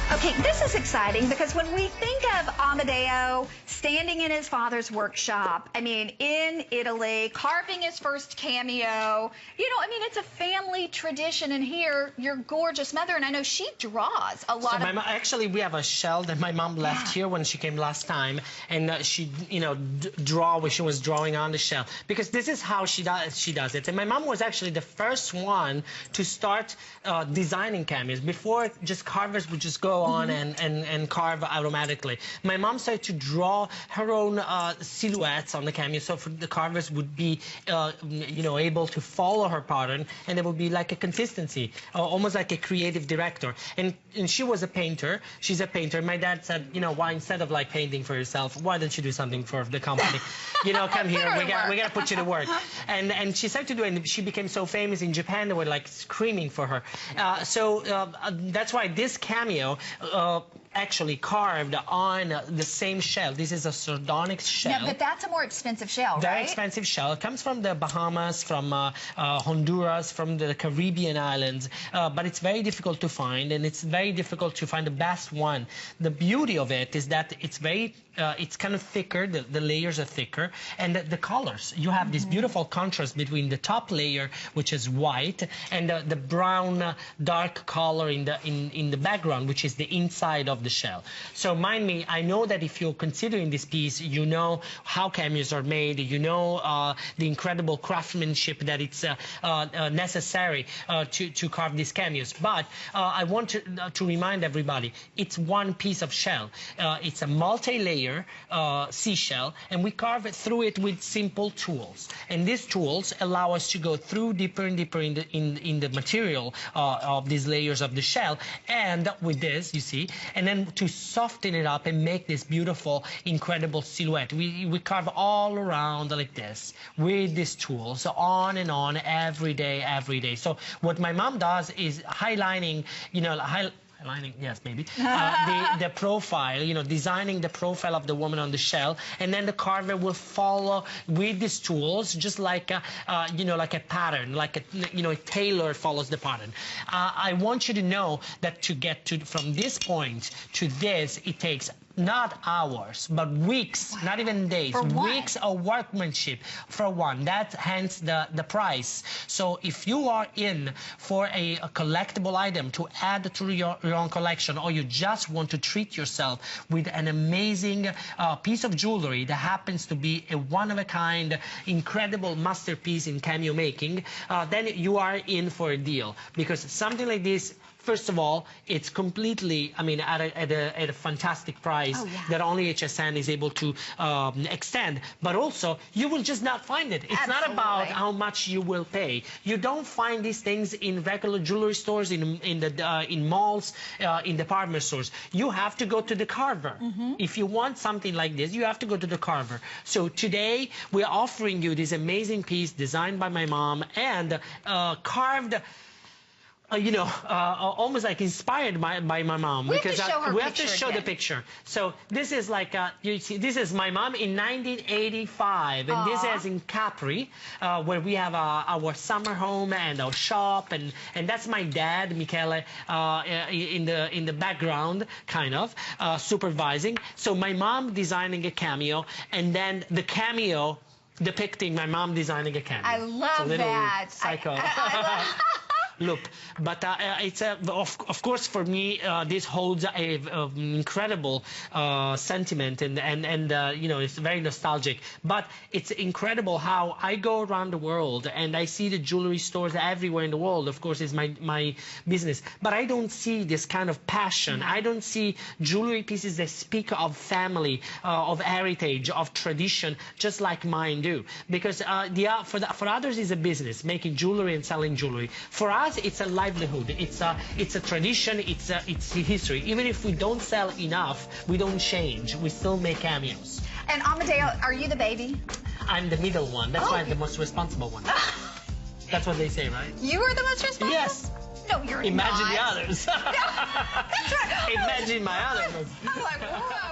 Okay, this is exciting because when we think of Amedeo standing in his father's workshop, I mean, in Italy, carving his first cameo, it's a family tradition. And here, your gorgeous mother, and I know she draws a lot of... Actually, we have a shell that my mom left here when she came last time, and she, draw when she was drawing on the shell, because this is how she does it. And my mom was actually the first one to start designing cameos. Before, just carvers would just go on and carve automatically. My mom started to draw her own silhouettes on the cameo, so the carvers would be, able to follow her pattern, and there would be like a consistency, almost like a creative director. And she was a painter. She's a painter. My dad said, why instead of like painting for yourself, why don't you do something for the company? Come here. We gotta put you to work. And she started to do it, and she became so famous in Japan. They were like screaming for her. That's why this cameo actually carved on the same shell. This is a Sardonyx shell. Yeah, but that's a more expensive shell, right? Very expensive shell. It comes from the Bahamas, from Honduras, from the Caribbean islands, but it's very difficult to find, and it's very difficult to find the best one. The beauty of it is that it's very, it's kind of thicker, the layers are thicker, and the colors. You have this beautiful contrast between the top layer, which is white, and the brown, dark color in the background, which is the inside of the shell. So mind me, I know that if you're considering this piece, you know how cameos are made, you know the incredible craftsmanship that it's necessary to carve these cameos. But I want to remind everybody, it's one piece of shell. It's a multi-layer seashell, and we carve it through it with simple tools. And these tools allow us to go through deeper and deeper in the material of these layers of the shell, and with this, you see, and then to soften it up and make this beautiful, incredible silhouette. We carve all around like this with these tools, so on and on, every day. So what my mom does is highlining, highlighting, yes, maybe, the profile, designing the profile of the woman on the shell, and then the carver will follow with these tools, just like a, like a pattern, like a tailor follows the pattern. I want you to know that to get from this point to this, it takes not hours, but weeks, not even days, weeks of workmanship for one. That's hence the price. So if you are in for a collectible item to add to your own collection, or you just want to treat yourself with an amazing piece of jewelry that happens to be a one-of-a-kind, incredible masterpiece in cameo making, then you are in for a deal. Because something like this, first of all, it's completely, at a fantastic price that only HSN is able to extend. But also, you will just not find it. It's not about how much you will pay. You don't find these things in regular jewelry stores, in malls, in department stores. You have to go to the carver. If you want something like this, you have to go to the carver. So today, we're offering you this amazing piece designed by my mom and carved, almost like inspired by my mom. We have to show the picture. So this is like, you see, this is my mom in 1985, and this is in Capri, where we have our summer home and our shop, and that's my dad, Michele, in the background, kind of supervising. So my mom designing a cameo, and then the cameo depicting my mom designing a cameo. I love that. Psycho. Look, but it's of course for me this holds a incredible sentiment, and it's very nostalgic. But it's incredible how I go around the world and I see the jewelry stores everywhere in the world. Of course, it's my business, but I don't see this kind of passion. I don't see jewelry pieces that speak of family, of heritage, of tradition, just like mine do. Because for others, it's a business, making jewelry and selling jewelry. For us, it's a livelihood. It's a tradition. It's history. Even if we don't sell enough, we don't change. We still make cameos. And Amedeo, are you the baby? I'm the middle one. That's why I'm the most responsible one. That's what they say, right? You are the most responsible? Yes. No, you're Imagine not. the others. No, that's right. Imagine my others. I'm like, whoa.